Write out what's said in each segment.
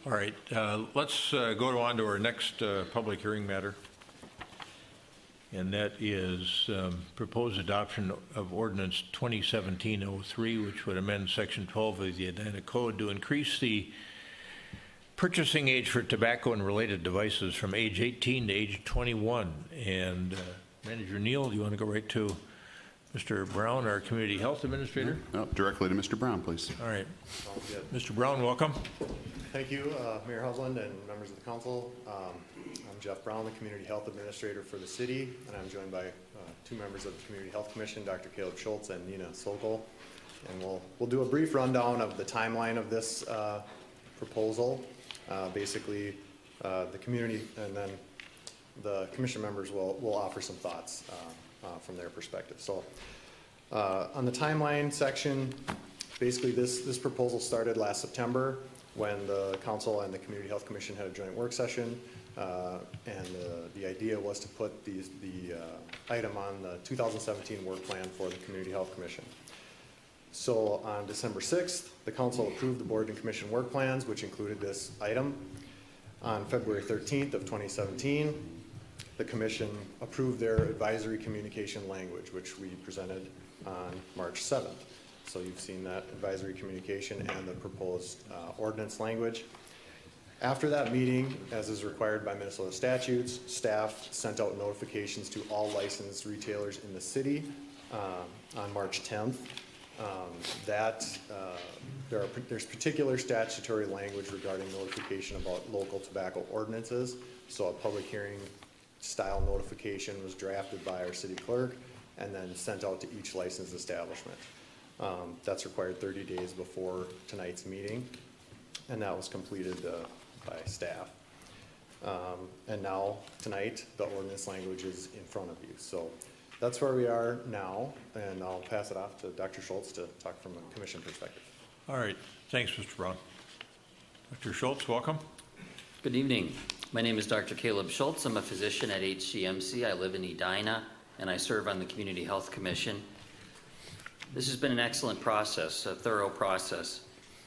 All right, let's go on to our next public hearing matter. And that is proposed adoption of ordinance 2017-03, which would amend section 12 of the Edina Code to increase the purchasing age for tobacco and related devices from age 18 to age 21. And Manager Neal, do you want to go right to Mr. Brown, our Community Health Administrator? No, directly to Mr. Brown, please. All right. Mr. Brown, welcome. Thank you, Mayor Husland and members of the council. I'm Jeff Brown, the Community Health Administrator for the city, and I'm joined by two members of the Community Health Commission, Dr. Caleb Schultz and Nina Sokol. And we'll do a brief rundown of the timeline of this proposal. Basically, the community and then the commission members will offer some thoughts from their perspective. So on the timeline section, basically this proposal started last September when the council and the Community Health Commission had a joint work session, and the idea was to put the item on the 2017 work plan for the Community Health Commission. So on December 6th, the council approved the board and commission work plans, which included this item. On February 13th of 2017, the commission approved their advisory communication language, which we presented on March 7th. So you've seen that advisory communication and the proposed ordinance language. After that meeting, as is required by Minnesota statutes, staff sent out notifications to all licensed retailers in the city on March 10th. There's particular statutory language regarding notification about local tobacco ordinances. So a public hearing style notification was drafted by our city clerk and then sent out to each licensed establishment. That's required 30 days before tonight's meeting, and that was completed by staff. And now, tonight, the ordinance language is in front of you. So that's where we are now, and I'll pass it off to Dr. Schultz to talk from a commission perspective. All right. Thanks, Mr. Brown. Dr. Schultz, welcome. Good evening. My name is Dr. Caleb Schultz. I'm a physician at HCMC. I live in Edina, and I serve on the Community Health Commission. This has been an excellent process, a thorough process,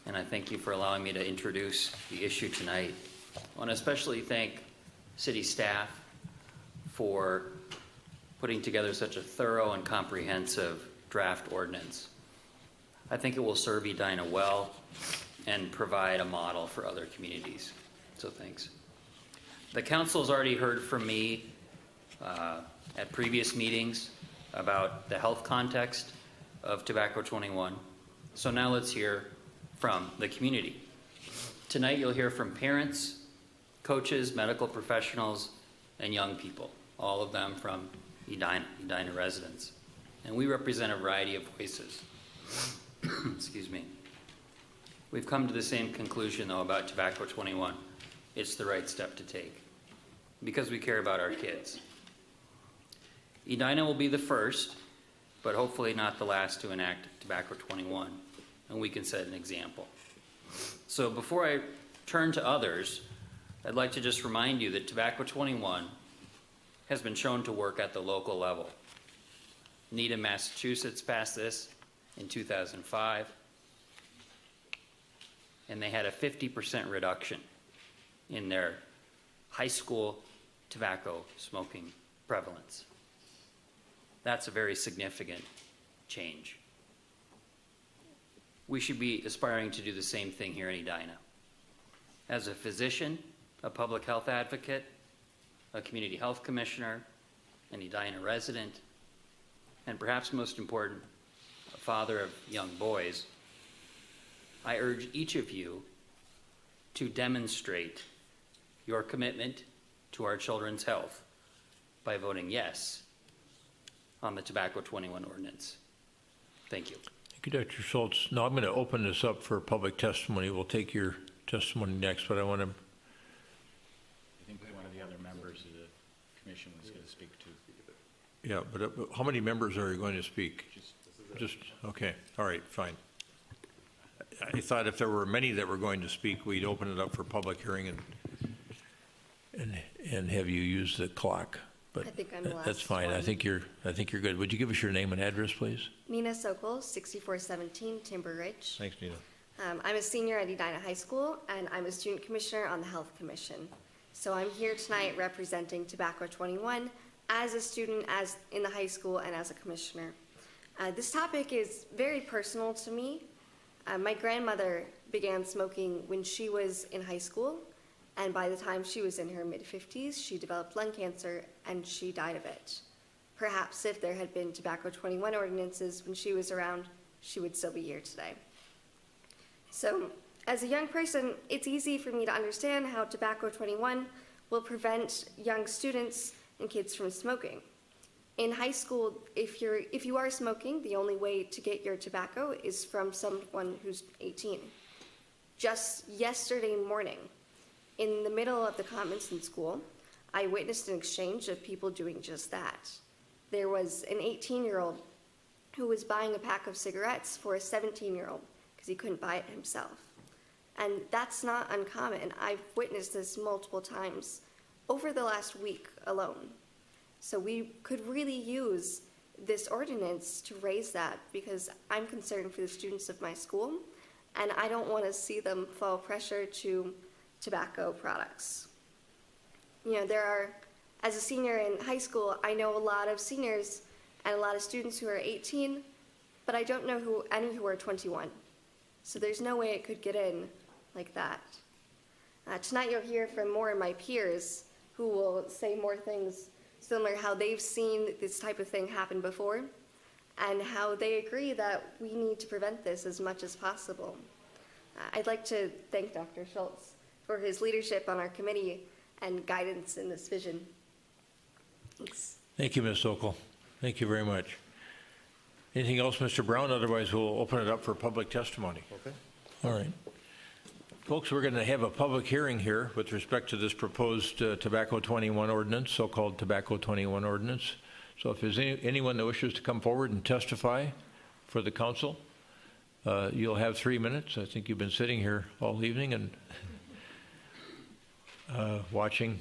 and I thank you for allowing me to introduce the issue tonight. I want to especially thank city staff for putting together such a thorough and comprehensive draft ordinance. I think it will serve Edina well and provide a model for other communities. So thanks. The council has already heard from me at previous meetings about the health context of Tobacco 21. So now let's hear from the community. Tonight you'll hear from parents, coaches, medical professionals, and young people, all of them from Edina residents. And we represent a variety of voices. Excuse me. We've come to the same conclusion, though, about Tobacco 21. It's the right step to take because we care about our kids. Edina will be the first, but hopefully not the last to enact Tobacco 21, and we can set an example. So before I turn to others, I'd like to just remind you that Tobacco 21 has been shown to work at the local level. Needham, Massachusetts passed this in 2005, and they had a 50% reduction in their high school tobacco smoking prevalence. That's a very significant change. We should be aspiring to do the same thing here in Edina. As a physician, a public health advocate, a community health commissioner, an Edina resident, and perhaps most important, a father of young boys, I urge each of you to demonstrate your commitment to our children's health by voting yes on the Tobacco 21 ordinance. Thank you. Thank you, Dr. Schultz. Now I'm going to open this up for public testimony. We'll take your testimony next, but I want to... I think one of the other members of the commission was going to speak too. Yeah, but how many members are you going to speak? Just okay. All right, fine. I thought if there were many that were going to speak, we'd open it up for public hearing and have you use the clock. But I think I'm the last that's fine. one. I think you're good. Would you give us your name and address, please? Nina Sokol, 6417 Timber Ridge. Thanks, Nina. I'm a senior at Edina High School, and I'm a student commissioner on the Health Commission. So I'm here tonight representing Tobacco 21 as a student, as in the high school, and as a commissioner. This topic is very personal to me. My grandmother began smoking when she was in high school, and by the time she was in her mid-50s, she developed lung cancer, and she died of it. Perhaps if there had been Tobacco 21 ordinances when she was around, she would still be here today. So, as a young person, it's easy for me to understand how Tobacco 21 will prevent young students and kids from smoking. In high school, if you are smoking, the only way to get your tobacco is from someone who's 18. Just yesterday morning, in the middle of the comments in school, I witnessed an exchange of people doing just that. There was an 18-year-old who was buying a pack of cigarettes for a 17-year-old because he couldn't buy it himself. And that's not uncommon. I've witnessed this multiple times over the last week alone. So we could really use this ordinance to raise that, because I'm concerned for the students of my school, and I don't want to see them fall pressure to tobacco products. You know, as a senior in high school, I know a lot of seniors and a lot of students who are 18, but I don't know any who are 21. So there's no way it could get in like that. Tonight you'll hear from more of my peers who will say more things similar, how they've seen this type of thing happen before, and how they agree that we need to prevent this as much as possible. I'd like to thank Dr. Schultz for his leadership on our committee and guidance in this vision. Thanks. Thank you, Ms. Sokol. Thank you very much. Anything else, Mr. Brown? Otherwise, we'll open it up for public testimony. Okay. All right. Folks, we're going to have a public hearing here with respect to this proposed Tobacco 21 ordinance, so-called Tobacco 21 ordinance. So if there's anyone that wishes to come forward and testify for the council, you'll have 3 minutes. I think you've been sitting here all evening and watching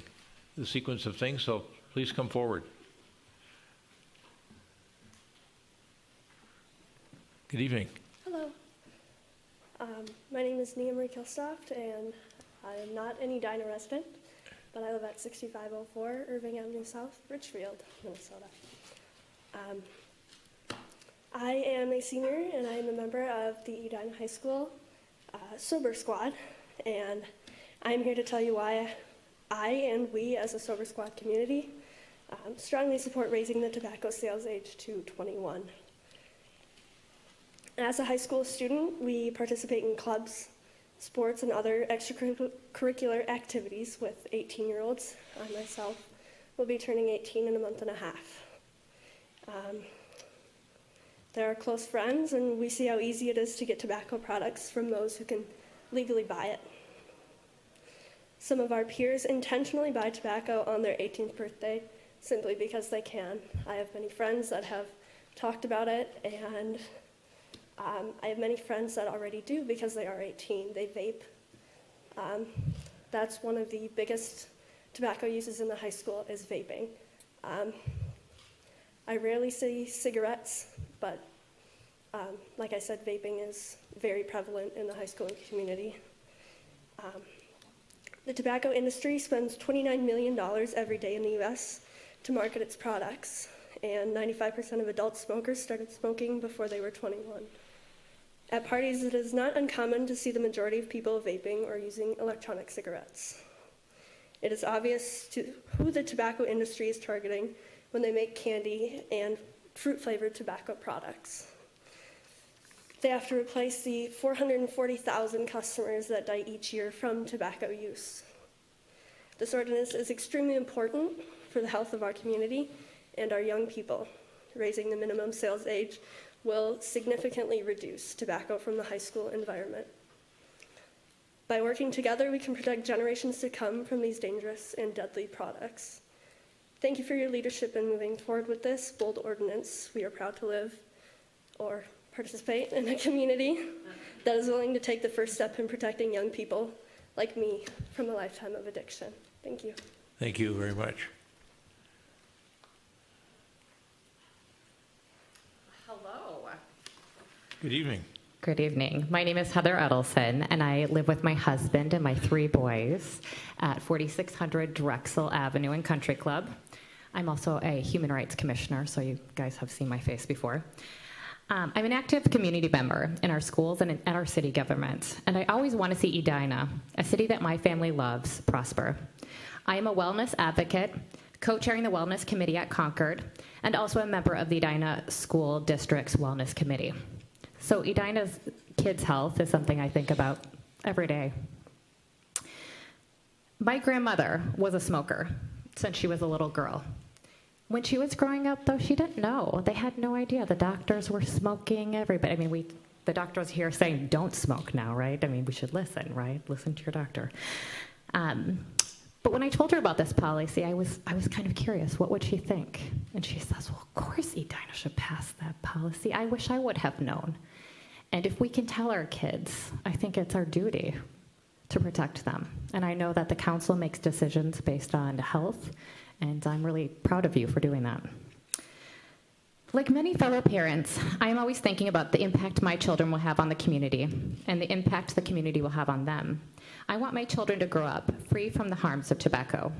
the sequence of things, so please come forward. Good evening. Hello. My name is Nia Marie Kilstoft, and I am not an Edina resident, but I live at 6504 Irving Avenue South, Richfield, Minnesota. I am a senior, and I am a member of the Edina High School Sober Squad, and I'm here to tell you why I and we as a Sober Squad community strongly support raising the tobacco sales age to 21. As a high school student, we participate in clubs, sports, and other extracurricular activities with 18-year-olds. I myself will be turning 18 in a month and a half. They're close friends, and we see how easy it is to get tobacco products from those who can legally buy it. Some of our peers intentionally buy tobacco on their 18th birthday simply because they can. I have many friends that have talked about it, and I have many friends that already do because they are 18. They vape. That's one of the biggest tobacco uses in the high school is vaping. I rarely see cigarettes, but like I said, vaping is very prevalent in the high school community. The tobacco industry spends $29 million every day in the U.S. to market its products, and 95% of adult smokers started smoking before they were 21. At parties, it is not uncommon to see the majority of people vaping or using electronic cigarettes. It is obvious who the tobacco industry is targeting when they make candy and fruit-flavored tobacco products. They have to replace the 440,000 customers that die each year from tobacco use. This ordinance is extremely important for the health of our community and our young people. Raising the minimum sales age will significantly reduce tobacco from the high school environment. By working together, we can protect generations to come from these dangerous and deadly products. Thank you for your leadership in moving forward with this bold ordinance. We are proud to live or participate in a community that is willing to take the first step in protecting young people like me from a lifetime of addiction. Thank you. Thank you very much. Hello. Good evening. Good evening. My name is Heather Edelson, and I live with my husband and my 3 boys at 4600 Drexel Avenue in Country Club. I'm also a human rights commissioner, so you guys have seen my face before. I'm an active community member in our schools and at our city government, and I always want to see Edina, a city that my family loves, prosper. I am a wellness advocate, co-chairing the Wellness Committee at Concord, and also a member of the Edina School District's Wellness Committee. So Edina's kids' health is something I think about every day. My grandmother was a smoker since she was a little girl. When she was growing up, though, she didn't know. They had no idea. The doctors were smoking, everybody. I mean, the doctors here saying, don't smoke now, right? I mean, we should listen, right? Listen to your doctor. But when I told her about this policy, I was kind of curious. What would she think? And she says, well, of course Edina should pass that policy. I wish I would have known. And if we can tell our kids, I think it's our duty to protect them. And I know that the council makes decisions based on health, and I'm really proud of you for doing that. Like many fellow parents, I am always thinking about the impact my children will have on the community and the impact the community will have on them. I want my children to grow up free from the harms of tobacco.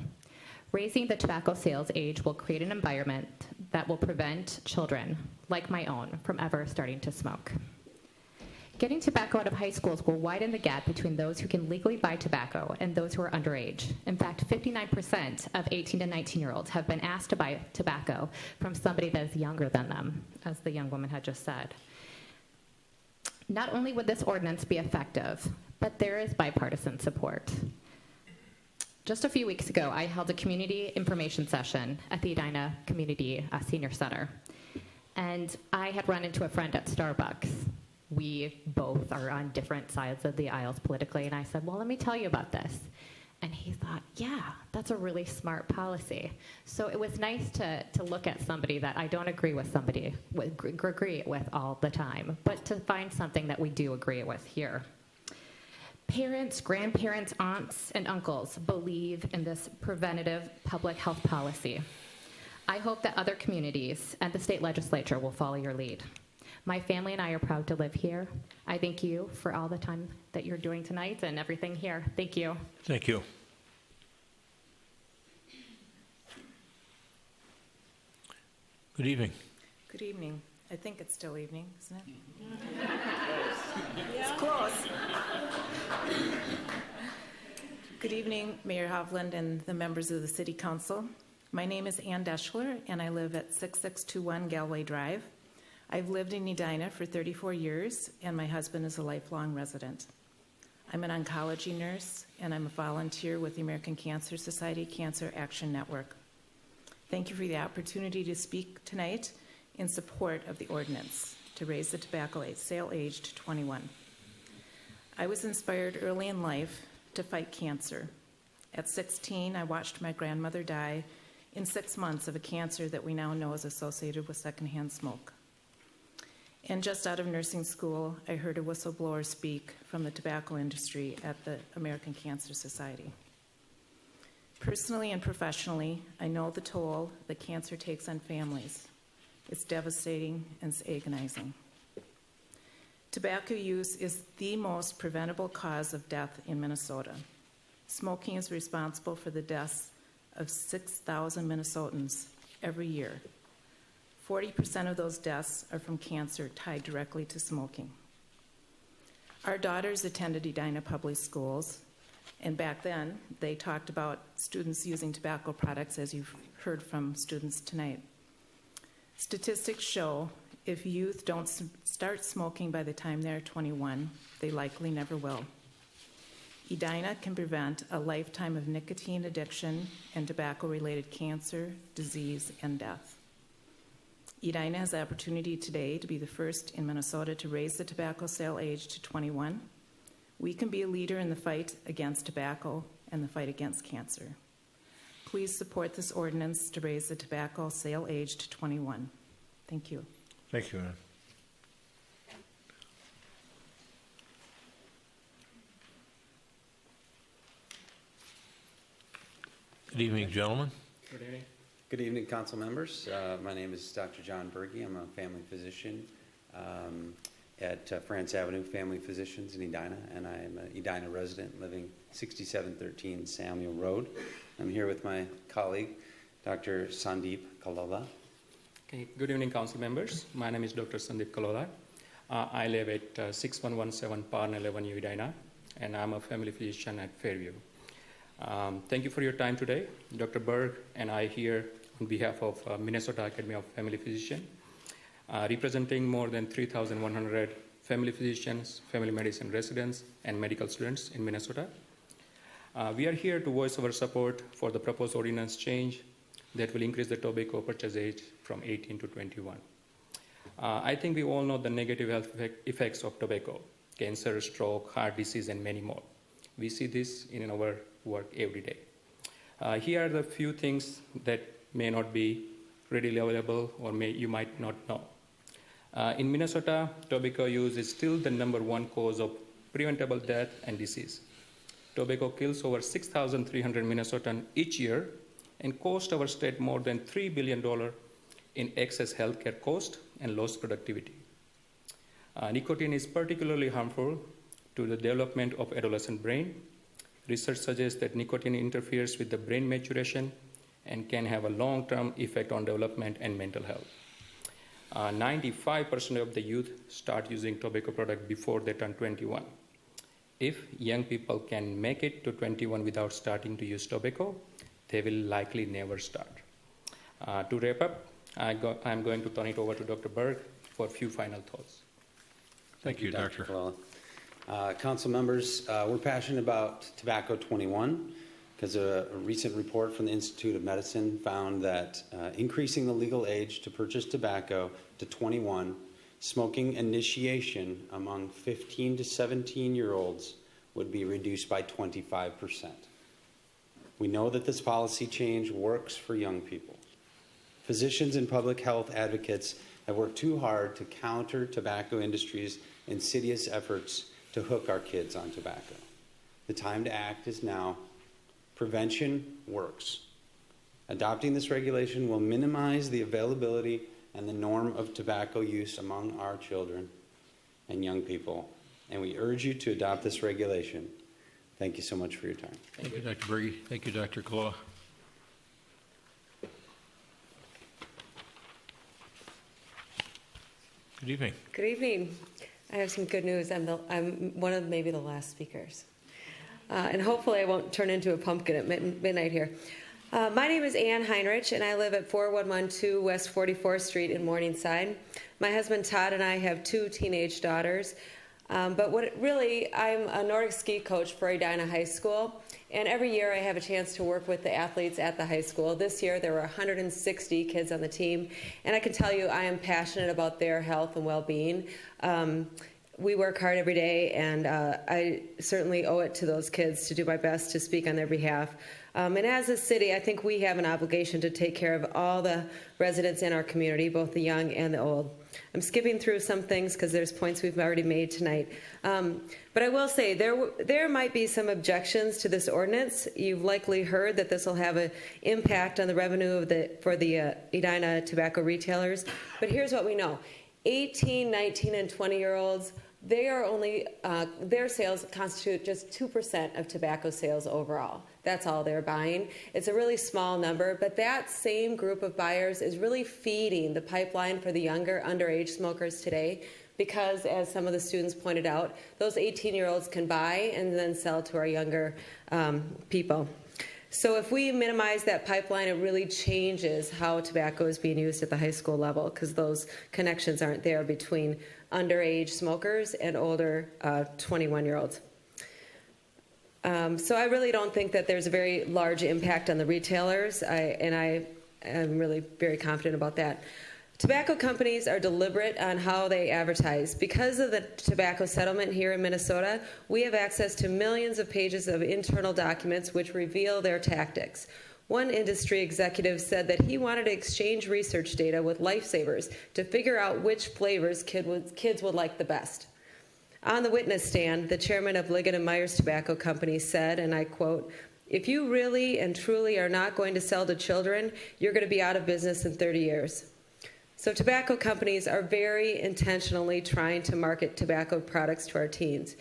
Raising the tobacco sales age will create an environment that will prevent children, like my own, from ever starting to smoke. Getting tobacco out of high schools will widen the gap between those who can legally buy tobacco and those who are underage. In fact, 59% of 18 to 19-year-olds have been asked to buy tobacco from somebody that is younger than them, as the young woman had just said. Not only would this ordinance be effective, but there is bipartisan support. Just a few weeks ago, I held a community information session at the Edina Community Senior Center, and I had run into a friend at Starbucks. We both are on different sides of the aisles politically, and I said, well, let me tell you about this. And he thought, yeah, that's a really smart policy. So it was nice to look at somebody that I don't agree with agree with all the time, but to find something that we do agree with here. Parents, grandparents, aunts, and uncles believe in this preventative public health policy. I hope that other communities and the state legislature will follow your lead. My family and I are proud to live here. I thank you for all the time that you're doing tonight and everything here. Thank you. Thank you. Good evening. Good evening. I think it's still evening, isn't it? It's close. Good evening, Mayor Hovland and the members of the City Council. My name is Ann Deschler, and I live at 6621 Galway Drive. I've lived in Edina for 34 years, and my husband is a lifelong resident. I'm an oncology nurse, and I'm a volunteer with the American Cancer Society Cancer Action Network. Thank you for the opportunity to speak tonight in support of the ordinance to raise the tobacco sale age to 21. I was inspired early in life to fight cancer. At 16, I watched my grandmother die in 6 months of a cancer that we now know is associated with secondhand smoke. And just out of nursing school, I heard a whistleblower speak from the tobacco industry at the American Cancer Society. Personally and professionally, I know the toll that cancer takes on families. It's devastating and it's agonizing. Tobacco use is the most preventable cause of death in Minnesota. Smoking is responsible for the deaths of 6,000 Minnesotans every year. 40% of those deaths are from cancer tied directly to smoking. Our daughters attended Edina Public Schools, and back then they talked about students using tobacco products, as you've heard from students tonight. Statistics show if youth don't start smoking by the time they're 21, they likely never will. Edina can prevent a lifetime of nicotine addiction and tobacco-related cancer, disease, and death. Edina has the opportunity today to be the first in Minnesota to raise the tobacco sale age to 21. We can be a leader in the fight against tobacco and the fight against cancer. Please support this ordinance to raise the tobacco sale age to 21. Thank you. Thank you, Ann. Good evening, gentlemen. Good evening. Good evening, council members. My name is Dr. John Berge. I'm a family physician. at France Avenue Family Physicians in Edina, and I am an Edina resident living 6713 Samuel Road. I'm here with my colleague, Dr. Sandeep Kalola. Okay. Good evening, council members. My name is Dr. Sandeep Kalola. I live at 6117 Parnell Avenue, Edina, and I'm a family physician at Fairview. Thank you for your time today. Dr. Berg and I here on behalf of Minnesota Academy of Family Physicians, representing more than 3,100 family physicians, family medicine residents, and medical students in Minnesota. We are here to voice our support for the proposed ordinance change that will increase the tobacco purchase age from 18 to 21. I think we all know the negative health effects of tobacco: cancer, stroke, heart disease, and many more. We see this in our work every day. Here are the few things that may not be readily available or you might not know. In Minnesota, tobacco use is still the #1 cause of preventable death and disease. Tobacco kills over 6,300 Minnesotans each year and costs our state more than $3 billion in excess healthcare cost and lost productivity. Nicotine is particularly harmful to the development of adolescent brain. Research suggests that nicotine interferes with the brain maturation and can have a long-term effect on development and mental health. 95% of the youth start using tobacco products before they turn 21. If young people can make it to 21 without starting to use tobacco, they will likely never start. To wrap up, I'm going to turn it over to Dr. Berg for a few final thoughts. Thank you, Doctor. Council members, we're passionate about Tobacco 21 because a recent report from the Institute of Medicine found that increasing the legal age to purchase tobacco to 21, smoking initiation among 15 to 17-year-olds would be reduced by 25%. We know that this policy change works for young people. Physicians and public health advocates have worked too hard to counter tobacco industry's insidious efforts to hook our kids on tobacco. The time to act is now. Prevention works. Adopting this regulation will minimize the availability and the norm of tobacco use among our children and young people, and we urge you to adopt this regulation. Thank you so much for your time. Thank you, Dr. Berge. Thank you, Dr. Kalola. Good evening. Good evening. I have some good news. I'm one of maybe the last speakers. And hopefully I won't turn into a pumpkin at midnight here. My name is Ann Heinrich, and I live at 4112 West 44th Street in Morningside. My husband Todd and I have 2 teenage daughters. But I'm a Nordic ski coach for Edina High School, and every year I have a chance to work with the athletes at the high school. This year there were 160 kids on the team, and I can tell you I am passionate about their health and well-being. We work hard every day, and I certainly owe it to those kids to do my best to speak on their behalf. And as a city, I think we have an obligation to take care of all the residents in our community, both the young and the old. I'm skipping through some things because there's points we've already made tonight. But I will say there might be some objections to this ordinance. You've likely heard that this will have an impact on the revenue for the Edina tobacco retailers. But here's what we know. 18, 19, and 20-year-olds, their sales constitute just 2% of tobacco sales overall. That's all they're buying. It's a really small number, but that same group of buyers is really feeding the pipeline for the younger underage smokers today because, as some of the students pointed out, those 18-year-olds can buy and then sell to our younger people. So if we minimize that pipeline, it really changes how tobacco is being used at the high school level because those connections aren't there between underage smokers and older 21-year-olds. So I really don't think that there's a very large impact on the retailers, and I am really very confident about that. Tobacco companies are deliberate on how they advertise. Because of the tobacco settlement here in Minnesota, we have access to millions of pages of internal documents which reveal their tactics. One industry executive said that he wanted to exchange research data with lifesavers to figure out which flavors kids would like the best. On the witness stand, the chairman of Liggett & Myers Tobacco Company said, and I quote, "If you really and truly are not going to sell to children, you're going to be out of business in 30 years. So tobacco companies are very intentionally trying to market tobacco products to our teens.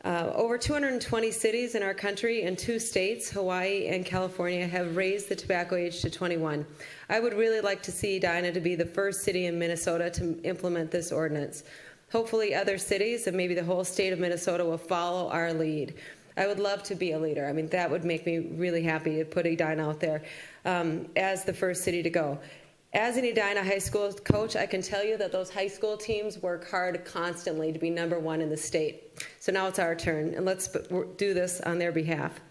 Over 220 cities in our country and 2 states, Hawaii and California, have raised the tobacco age to 21. I would really like to see Edina to be the first city in Minnesota to implement this ordinance. Hopefully other cities and maybe the whole state of Minnesota will follow our lead. I would love to be a leader. I mean, that would make me really happy to put Edina out there as the first city to go. As an Edina high school coach, I can tell you that those high school teams work hard constantly to be #1 in the state. So now it's our turn, and let's do this on their behalf.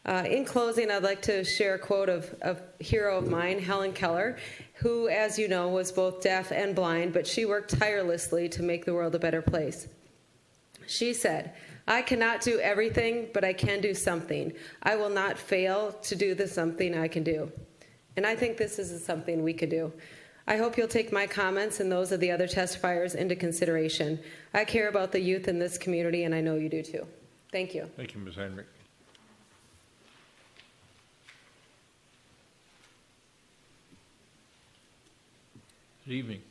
In closing, I'd like to share a quote of a hero of mine, Helen Keller, who, as you know, was both deaf and blind, but she worked tirelessly to make the world a better place. She said, "I cannot do everything, but I can do something. I will not fail to do the something I can do." And I think this is something we could do. I hope you'll take my comments and those of the other testifiers into consideration. I care about the youth in this community, and I know you do too. Thank you. Thank you, Ms. Heinrich. Good evening.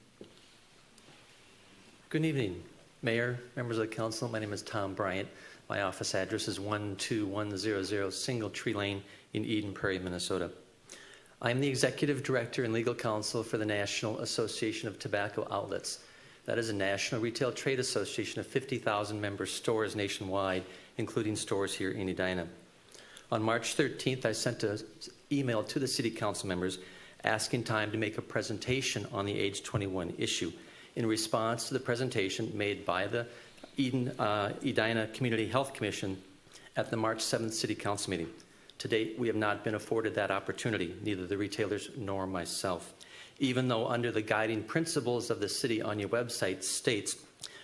Good evening, Mayor, members of the council. My name is Tom Bryant. My office address is 12100 Single Tree Lane in Eden Prairie, Minnesota. I am the Executive Director and Legal Counsel for the National Association of Tobacco Outlets. That is a national retail trade association of 50,000 member stores nationwide, including stores here in Edina. On March 13th, I sent an email to the City Council members asking time to make a presentation on the age 21 issue in response to the presentation made by the Edina Community Health Commission at the March 7th City Council meeting. To date, we have not been afforded that opportunity, neither the retailers nor myself, even though under the guiding principles of the city on your website states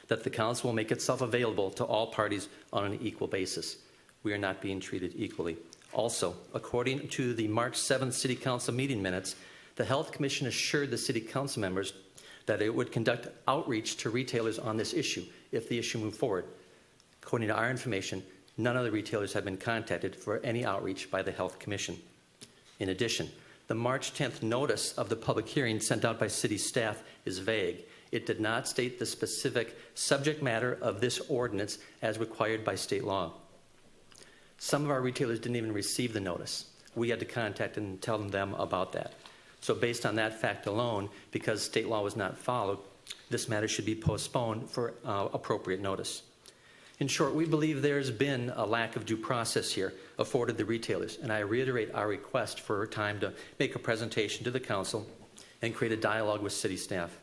that the council will make itself available to all parties on an equal basis. We are not being treated equally. Also, according to the March 7th City Council meeting minutes, the Health Commission assured the City Council members that it would conduct outreach to retailers on this issue if the issue moved forward. According to our information, none of the retailers have been contacted for any outreach by the Health Commission. In addition, the March 10th notice of the public hearing sent out by city staff is vague. It did not state the specific subject matter of this ordinance as required by state law. Some of our retailers didn't even receive the notice. We had to contact and tell them about that. So based on that fact alone, because state law was not followed, this matter should be postponed for appropriate notice. In short, we believe there's been a lack of due process here afforded the retailers, and I reiterate our request for time to make a presentation to the council and create a dialogue with city staff.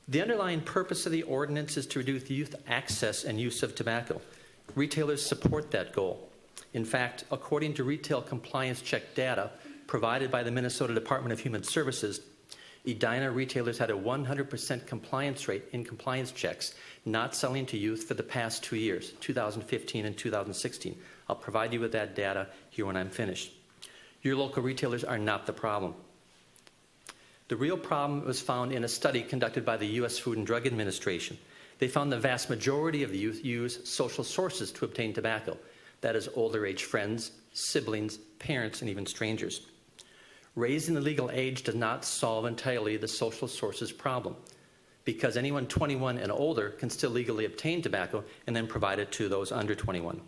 The underlying purpose of the ordinance is to reduce youth access and use of tobacco. Retailers support that goal. In fact, according to retail compliance check data provided by the Minnesota Department of Human Services, Edina retailers had a 100% compliance rate in compliance checks not selling to youth for the past 2 years, 2015 and 2016. I'll provide you with that data here when I'm finished. Your local retailers are not the problem. The real problem was found in a study conducted by the U.S. Food and Drug Administration. They found the vast majority of the youth use social sources to obtain tobacco. That is older age friends, siblings, parents, and even strangers. Raising the legal age does not solve entirely the social sources problem, because anyone 21 and older can still legally obtain tobacco and then provide it to those under 21.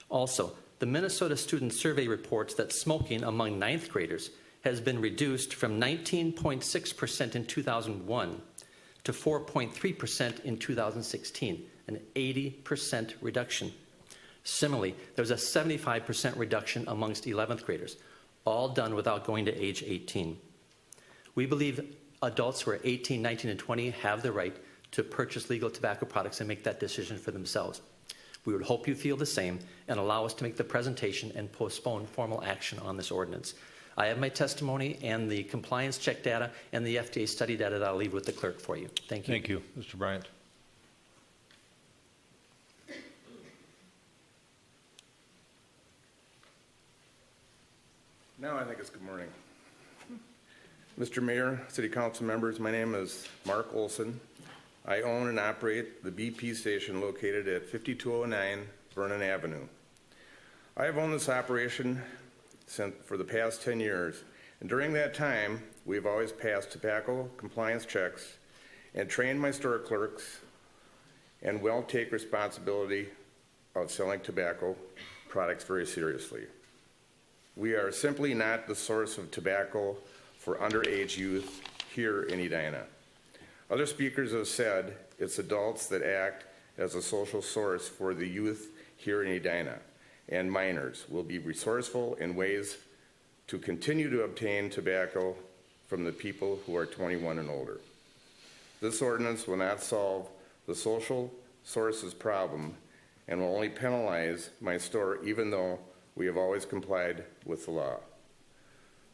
Also, the Minnesota Student Survey reports that smoking among 9th graders has been reduced from 19.6% in 2001 to 4.3% in 2016, an 80% reduction. Similarly, there's a 75% reduction amongst 11th graders, all done without going to age 18. We believe adults who are 18, 19, and 20 have the right to purchase legal tobacco products and make that decision for themselves. We would hope you feel the same and allow us to make the presentation and postpone formal action on this ordinance. I have my testimony and the compliance check data and the FDA study data that I'll leave with the clerk for you. Thank you. Thank you, Mr. Bryant. Now I think it's good morning. Mr. Mayor, City Council members, my name is Mark Olson. I own and operate the BP station located at 5209 Vernon Avenue. I have owned this operation for the past 10 years, And during that time, we've always passed tobacco compliance checks and trained my store clerks and will take responsibility of selling tobacco products very seriously. We are simply not the source of tobacco for underage youth here in Edina. Other speakers have said it's adults that act as a social source for the youth here in Edina, and minors will be resourceful in ways to continue to obtain tobacco from the people who are 21 and older. This ordinance will not solve the social sources problem and will only penalize my store, even though we have always complied with the law.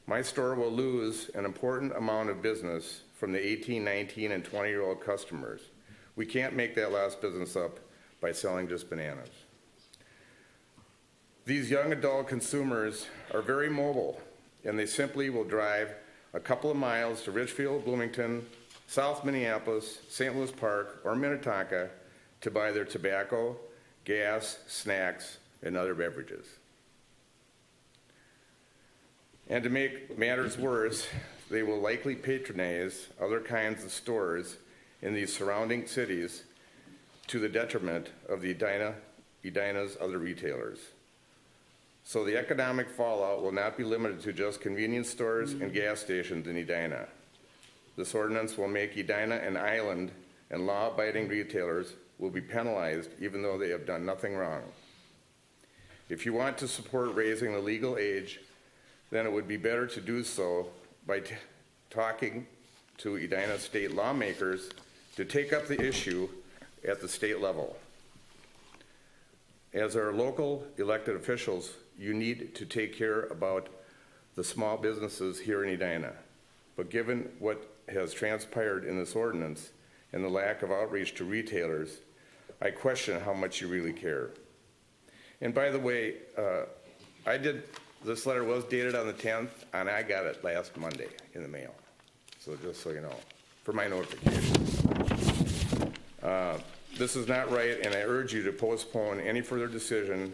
My store will lose an important amount of business from the 18, 19, and 20-year-old customers. We can't make that lost business up by selling just bananas. These young adult consumers are very mobile, and they simply will drive a couple of miles to Richfield, Bloomington, South Minneapolis, St. Louis Park, or Minnetonka to buy their tobacco, gas, snacks, and other beverages. And to make matters worse, they will likely patronize other kinds of stores in these surrounding cities to the detriment of the Edina's other retailers. So the economic fallout will not be limited to just convenience stores and gas stations in Edina. This ordinance will make Edina an island, and law-abiding retailers will be penalized even though they have done nothing wrong. If you want to support raising the legal age, then it would be better to do so by talking to Edina state lawmakers to take up the issue at the state level. As our local elected officials, you need to take care about the small businesses here in Edina. But given what has transpired in this ordinance and the lack of outreach to retailers, I question how much you really care. And by the way, this letter was dated on the 10th, and I got it last Monday in the mail. So just so you know, for my notification. This is not right, and I urge you to postpone any further decision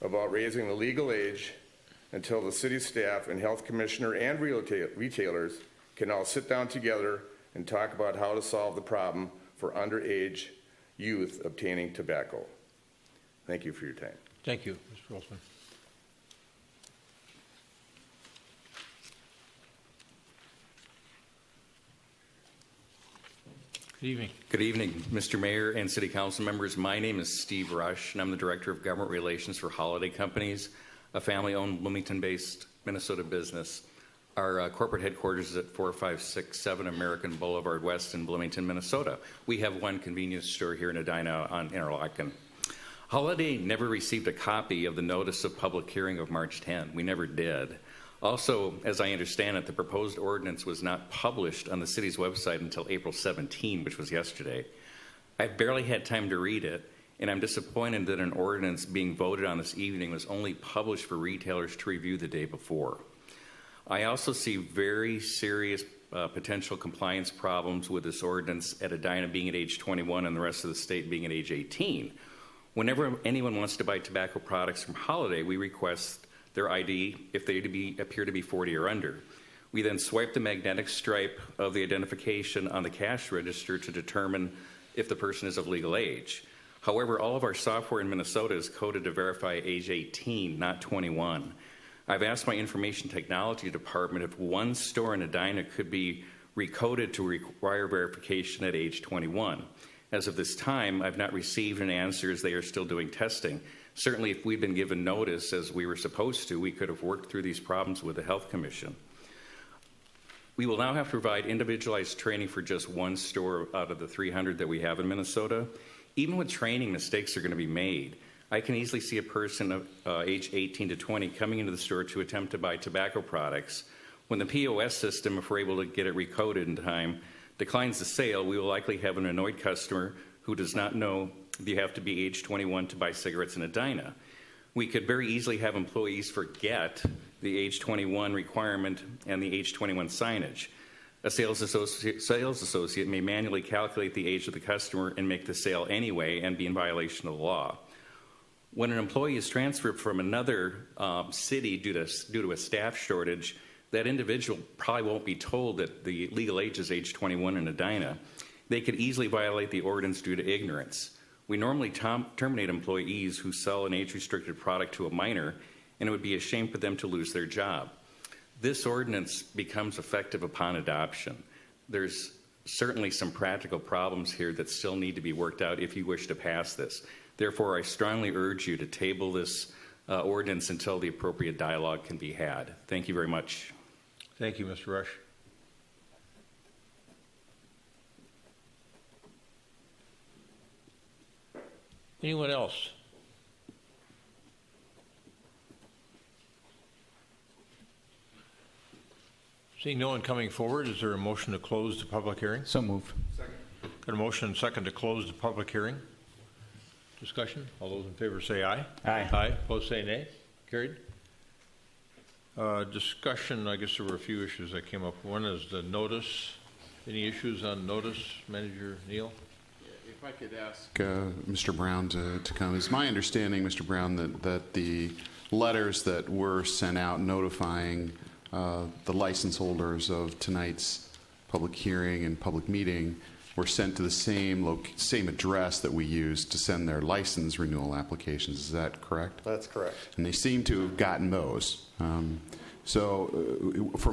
about raising the legal age until the city staff and health commissioner and retailers can all sit down together and talk about how to solve the problem for underage youth obtaining tobacco. Thank you for your time. Thank you, Mr. Wilson. Good evening. Good evening, Mr. Mayor and City Council members. My name is Steve Rush, and I'm the Director of Government Relations for Holiday Companies, a family-owned Bloomington-based Minnesota business. Our corporate headquarters is at 4567 American Boulevard West in Bloomington, Minnesota. We have one convenience store here in Edina on Interlochen. Holiday never received a copy of the notice of public hearing of March 10. We never did. Also, as I understand it, the proposed ordinance was not published on the city's website until April 17, which was yesterday. I barely had time to read it, and I'm disappointed that an ordinance being voted on this evening was only published for retailers to review the day before. I also see very serious potential compliance problems with this ordinance at Edina being at age 21 and the rest of the state being at age 18. Whenever anyone wants to buy tobacco products from Holiday, we request their ID if they appear to be 40 or under. We then swipe the magnetic stripe of the identification on the cash register to determine if the person is of legal age. However, all of our software in Minnesota is coded to verify age 18, not 21. I've asked my information technology department if one store in Edina could be recoded to require verification at age 21. As of this time, I've not received an answer as they are still doing testing. Certainly, if we'd been given notice as we were supposed to, we could have worked through these problems with the Health Commission. We will now have to provide individualized training for just one store out of the 300 that we have in Minnesota. Even with training, mistakes are going to be made. I can easily see a person of age 18 to 20 coming into the store to attempt to buy tobacco products. When the POS system, if we're able to get it recoded in time, declines the sale, we will likely have an annoyed customer who does not know you have to be age 21 to buy cigarettes in Edina. We could very easily have employees forget the age 21 requirement and the age 21 signage. A sales associate may manually calculate the age of the customer and make the sale anyway and be in violation of the law. When an employee is transferred from another city due to a staff shortage, that individual probably won't be told that the legal age is age 21 in Edina. They could easily violate the ordinance due to ignorance. We normally terminate employees who sell an age-restricted product to a minor, and it would be a shame for them to lose their job. This ordinance becomes effective upon adoption. There's certainly some practical problems here that still need to be worked out if you wish to pass this. Therefore, I strongly urge you to table this ordinance until the appropriate dialogue can be had. Thank you very much. Thank you, Mr. Rush. Anyone else? Seeing no one coming forward, is there a motion to close the public hearing? So moved. Got a motion and second to close the public hearing. Discussion? All those in favor say aye. Aye. Aye. Opposed say nay. Carried. Discussion, I guess there were a few issues that came up. One is the notice. Any issues on notice, Manager Neal? If I could ask Mr. Brown to come. It's my understanding, Mr. Brown, that the letters that were sent out notifying the license holders of tonight's public hearing and public meeting were sent to the same address that we used to send their license renewal applications. Is that correct? That's correct. And they seem to have gotten those. From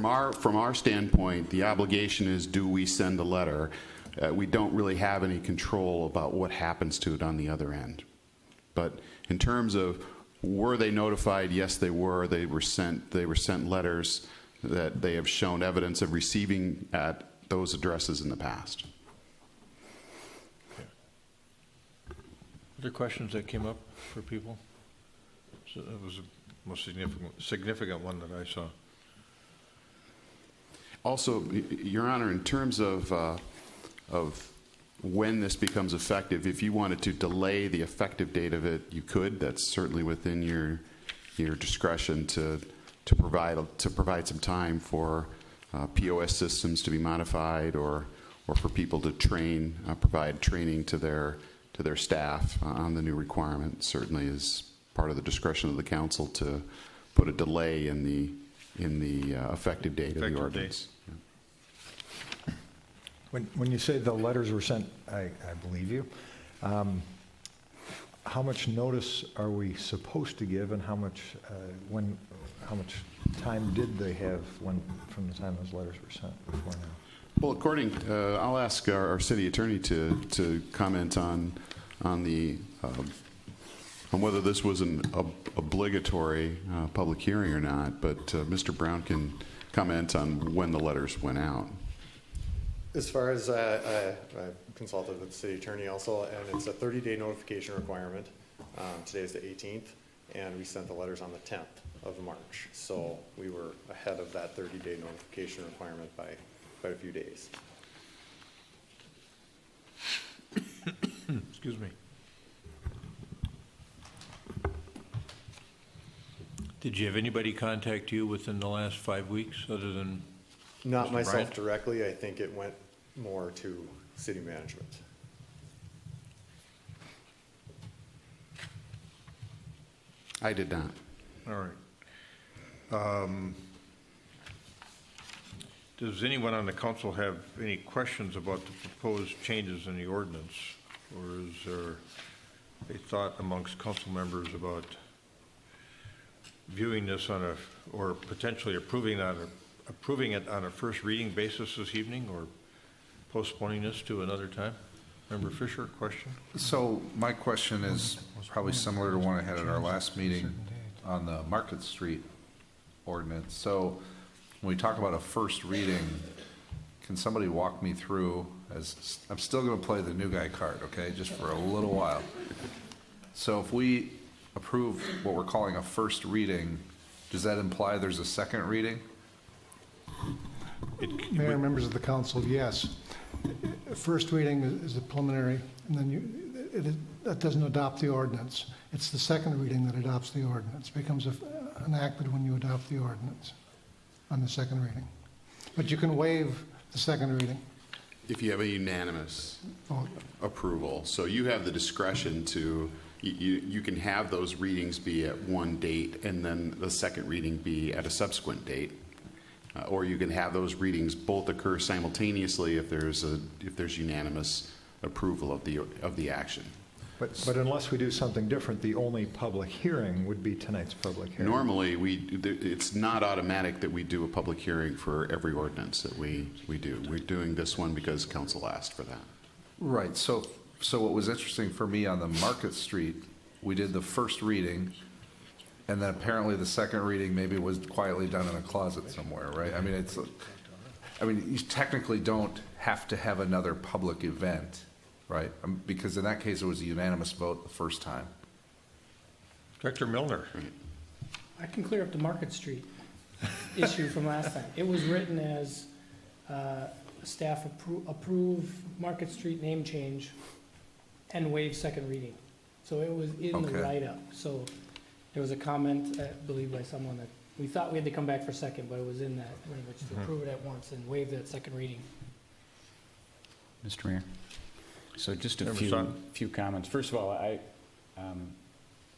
our standpoint, the obligation is, do we send a letter? We don't really have any control about what happens to it on the other end. But in terms of were they notified? Yes, they were. They were sent letters that they have shown evidence of receiving at those addresses in the past. Other questions that came up for people? So that was the most significant one that I saw. Also, Your Honor, in terms of when this becomes effective, if you wanted to delay the effective date of it, you could. That's certainly within your discretion to provide some time for POS systems to be modified, or for people to provide training to their staff on the new requirement. Certainly is part of the discretion of the council to put a delay in the effective date of the ordinance. Yeah. When you say the letters were sent, I believe you. How much notice are we supposed to give, and how much time did they have from the time those letters were sent before now? Well, I'll ask our city attorney to comment on whether this was an obligatory public hearing or not. But Mr. Brown can comment on when the letters went out. As far as I consulted with the city attorney also, and it's a 30-day notification requirement. Today is the 18th, and we sent the letters on the 10th of March. So we were ahead of that 30-day notification requirement by quite a few days. Excuse me. Did you have anybody contact you within the last 5 weeks other than Not Mr. myself Bryant? directly. I think it went more to city management. I did not. All right. Does anyone on the council have any questions about the proposed changes in the ordinance? Or is there a thought amongst council members about viewing this or potentially approving it on a first reading basis this evening, or postponing this to another time? Member Fisher, question? So my question is probably similar to one I had at our last meeting on the Market Street ordinance. So when we talk about a first reading, can somebody walk me through, as I'm still going to play the new guy card, okay, just for a little while. So if we approve what we're calling a first reading, does that imply there's a second reading? Mayor, members of the council, yes. First reading is a preliminary, and then that doesn't adopt the ordinance. It's the second reading that adopts the ordinance. It becomes enacted when you adopt the ordinance on the second reading. But you can waive the second reading. If you have a unanimous approval. So you have the discretion to, you can have those readings be at one date and then the second reading be at a subsequent date. or you can have those readings both occur simultaneously if there's unanimous approval of the action. But unless we do something different, the only public hearing would be tonight's public hearing. Normally, it's not automatic that we do a public hearing for every ordinance that we do. We're doing this one because council asked for that. Right. So what was interesting for me on the Market Street, we did the first reading, and then apparently the second reading maybe was quietly done in a closet somewhere, right? I mean, you technically don't have to have another public event, right? Because in that case, it was a unanimous vote the first time. Director Milner. I can clear up the Market Street issue from last time. It was written as staff approve Market Street name change and waive second reading. So it was in the write-up. So there was a comment, I believe, by someone that we thought we had to come back for second, but it was in that language to approve it at once and waive that second reading. Mr. Mayor. So just a few comments. First of all, I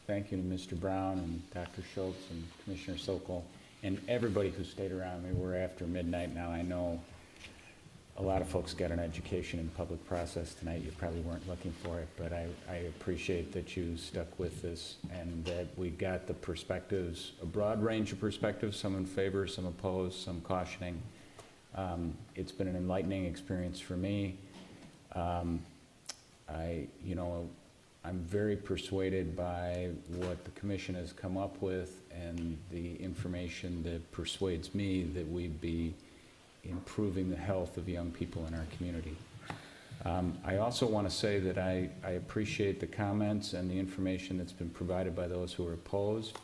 thank you to Mr. Brown and Dr. Schultz and Commissioner Sokol and everybody who stayed around. I mean, we're after midnight now. I know a lot of folks got an education in the public process tonight. You probably weren't looking for it, but I appreciate that you stuck with this and that we got the perspectives, a broad range of perspectives, some in favor, some opposed, some cautioning. It's been an enlightening experience for me. I'm very persuaded by what the commission has come up with and the information that persuades me that we'd be improving the health of young people in our community. I also want to say that I appreciate the comments and the information that's been provided by those who are opposed.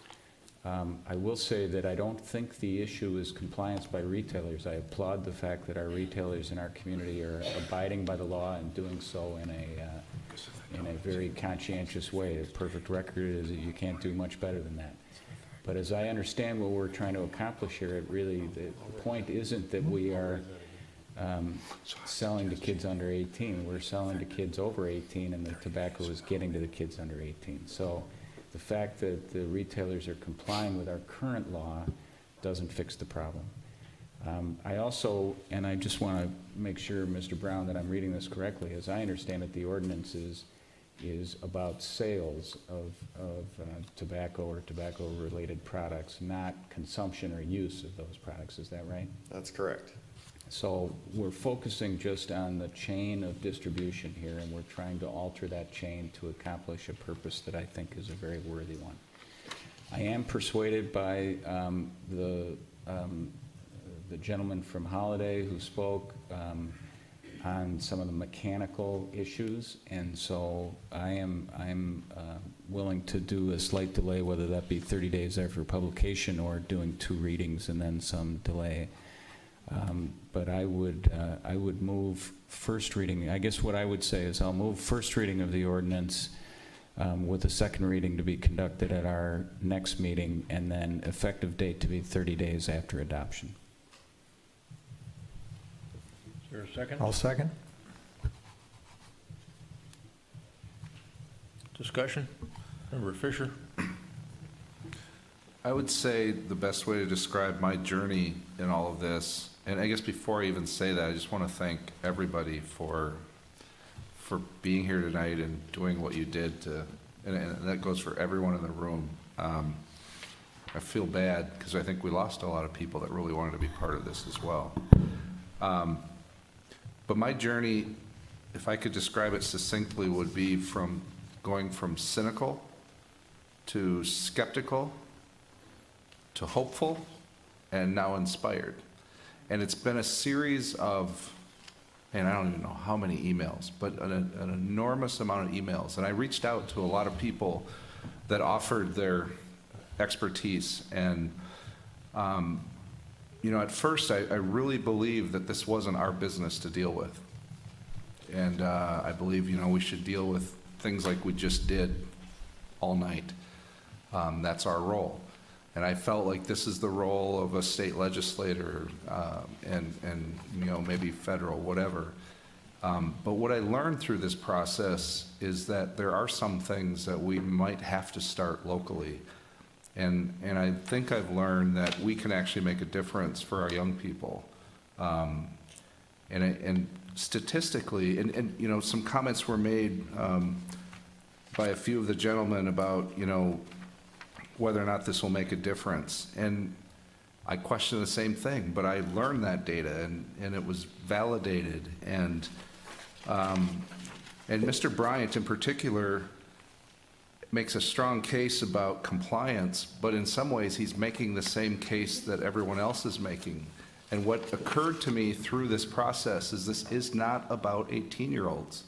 I will say that I don't think the issue is compliance by retailers. I applaud the fact that our retailers in our community are abiding by the law and doing so in a very conscientious way. A perfect record is that you can't do much better than that. But as I understand what we're trying to accomplish here, the point isn't that we are selling to kids under 18. We're selling to kids over 18, and the tobacco is getting to the kids under 18. So the fact that the retailers are complying with our current law doesn't fix the problem. I also, and I just want to make sure, Mr. Brown, that I'm reading this correctly. As I understand it, the ordinance is about sales of tobacco or tobacco-related products, not consumption or use of those products. Is that right? That's correct. So we're focusing just on the chain of distribution here, and we're trying to alter that chain to accomplish a purpose that I think is a very worthy one. I am persuaded by the gentleman from Holiday who spoke on some of the mechanical issues, and so I'm willing to do a slight delay, whether that be 30 days after publication or doing 2 readings and then some delay. But I would move first reading. I guess what I would say is I'll move first reading of the ordinance with a second reading to be conducted at our next meeting, and then effective date to be 30 days after adoption. Is there a second? I'll second. Discussion? Member Fisher? I would say the best way to describe my journey in all of this, and I guess before I even say that, I just want to thank everybody for being here tonight and doing what you did and that goes for everyone in the room. I feel bad because I think we lost a lot of people that really wanted to be part of this as well. But my journey, if I could describe it succinctly, would be from going from cynical to skeptical to hopeful and now inspired. And it's been a series of, and I don't even know how many emails, but an enormous amount of emails. And I reached out to a lot of people that offered their expertise. And, at first I really believed that this wasn't our business to deal with. And I believe, we should deal with things like we just did all night. That's our role. And I felt like this is the role of a state legislator and maybe federal, whatever. But what I learned through this process is that there are some things that we might have to start locally. And I think I've learned that we can actually make a difference for our young people. And statistically, and you know, some comments were made by a few of the gentlemen about, you know, whether or not this will make a difference. And I question the same thing, but I learned that data, and it was validated. And Mr. Bryant in particular makes a strong case about compliance, but in some ways he's making the same case that everyone else is making. And what occurred to me through this process is this is not about 18-year-olds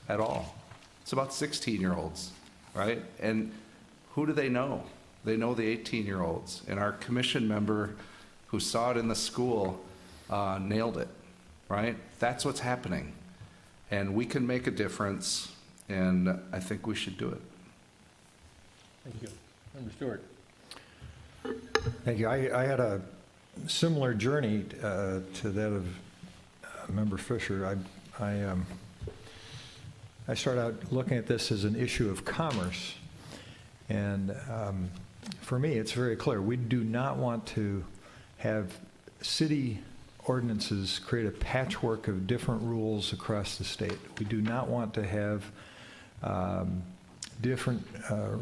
at all. It's about 16-year-olds, right? And who do they know? They know the 18-year-olds. And our commission member who saw it in the school nailed it, right? That's what's happening. And we can make a difference, and I think we should do it. Thank you. Member Stewart. Thank you. I had a similar journey to that of Member Fisher. I started out looking at this as an issue of commerce. And for me, it's very clear. We do not want to have city ordinances create a patchwork of different rules across the state. We do not want to have different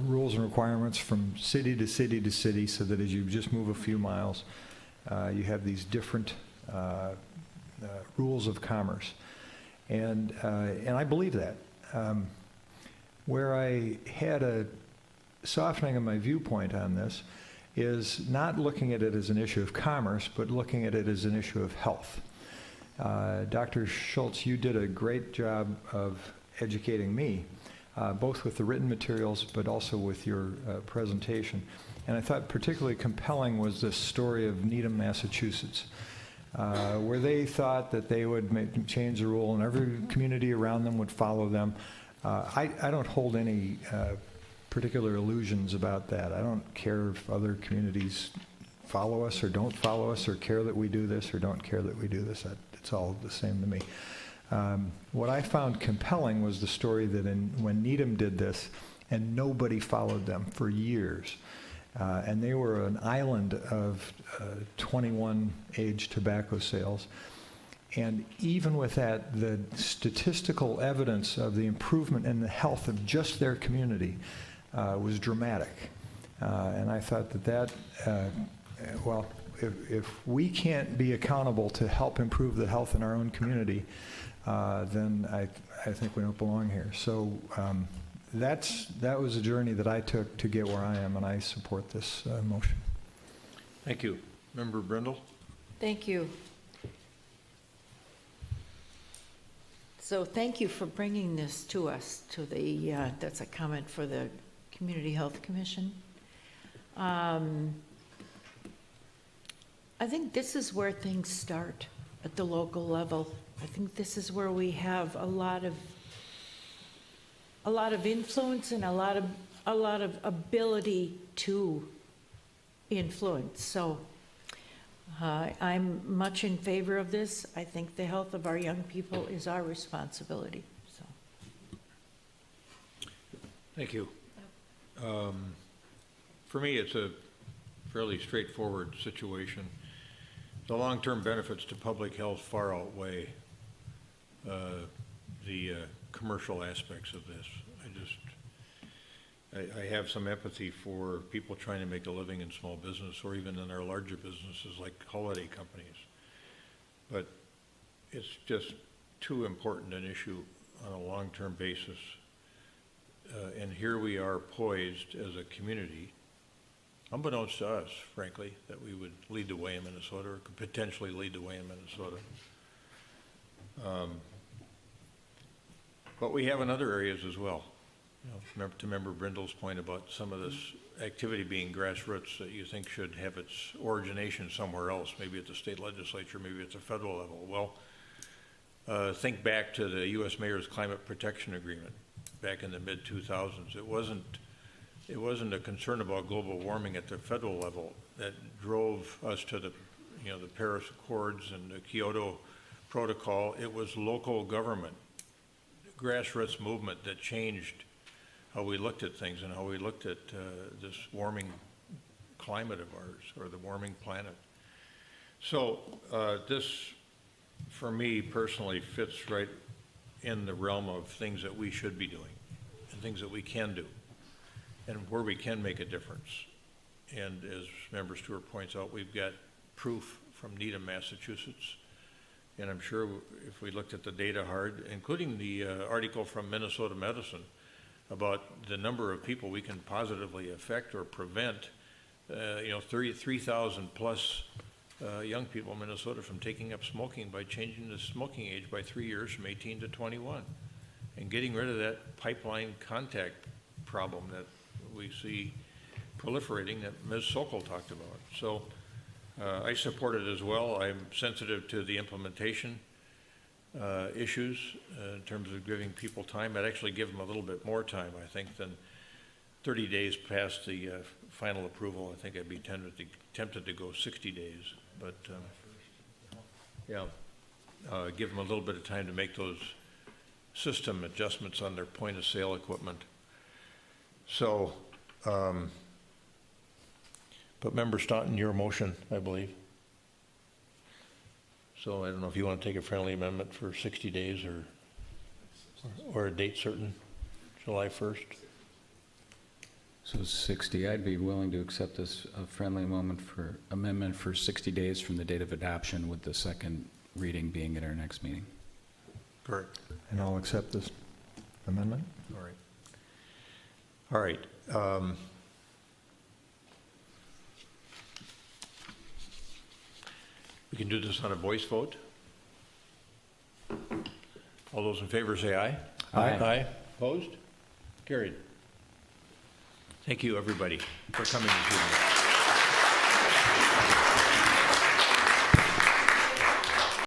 rules and requirements from city to city to city, so that as you just move a few miles, you have these different rules of commerce. And I believe that. Where I had a softening of my viewpoint on this is not looking at it as an issue of commerce, but looking at it as an issue of health. Dr. Schultz, you did a great job of educating me, both with the written materials, but also with your presentation. And I thought particularly compelling was this story of Needham, Massachusetts, where they thought that they would change the rule and every community around them would follow them. I don't hold any particular illusions about that. I don't care if other communities follow us or don't follow us, or care that we do this or don't care that we do this. It's all the same to me. What I found compelling was the story that when Needham did this, and nobody followed them for years, and they were an island of 21 age tobacco sales. And even with that, the statistical evidence of the improvement in the health of just their community was dramatic. And I thought that well, if we can't be accountable to help improve the health in our own community, then I think we don't belong here. So that was a journey that I took to get where I am, and I support this motion. Thank you. Member Brindle? Thank you. So thank you for bringing this to us, to the, that's a comment for the Community Health Commission. I think this is where things start at the local level. I think this is where we have a lot of influence and a lot of ability to influence. So I'm much in favor of this. I think the health of our young people is our responsibility. So. Thank you. For me, it's a fairly straightforward situation. The long-term benefits to public health far outweigh the commercial aspects of this. I have some empathy for people trying to make a living in small business, or even in our larger businesses like holiday companies. But it's just too important an issue on a long-term basis. And here we are poised as a community, unbeknownst to us, frankly, that we would lead the way in Minnesota, or could potentially lead the way in Minnesota. But we have in other areas as well. You know, to Member Brindle's point about some of this activity being grassroots that you think should have its origination somewhere else, maybe at the state legislature, maybe at the federal level. Well, think back to the U.S. Mayor's Climate Protection Agreement back in the mid-2000s. It wasn't a concern about global warming at the federal level that drove us to the Paris Accords and the Kyoto Protocol. It was local government, grassroots movement that changed how we looked at things and how we looked at this warming climate of ours, or the warming planet. So this, for me personally, fits right in the realm of things that we should be doing and things that we can do and where we can make a difference. And as Member Stewart points out, we've got proof from Needham, Massachusetts. And I'm sure if we looked at the data hard, including the article from Minnesota Medicine about the number of people we can positively affect or prevent, 3,000 plus young people in Minnesota from taking up smoking by changing the smoking age by 3 years from 18 to 21 and getting rid of that pipeline contact problem that we see proliferating that Ms. Sokol talked about. So I support it as well. I'm sensitive to the implementation issues in terms of giving people time. I'd actually give them a little bit more time, I think, than 30 days past the final approval. I think I'd be tempted to go 60 days. But, give them a little bit of time to make those system adjustments on their point-of-sale equipment. So, but Member Staunton, your motion, I believe. So I don't know if you want to take a friendly amendment for 60 days or a date certain, July 1st. So 60, I'd be willing to accept this friendly amendment for 60 days from the date of adoption, with the second reading being at our next meeting. Correct. And I'll accept this amendment. All right. All right. We can do this on a voice vote. All those in favor say aye. Aye. Aye. Opposed? Carried. Thank you, everybody, for coming this evening.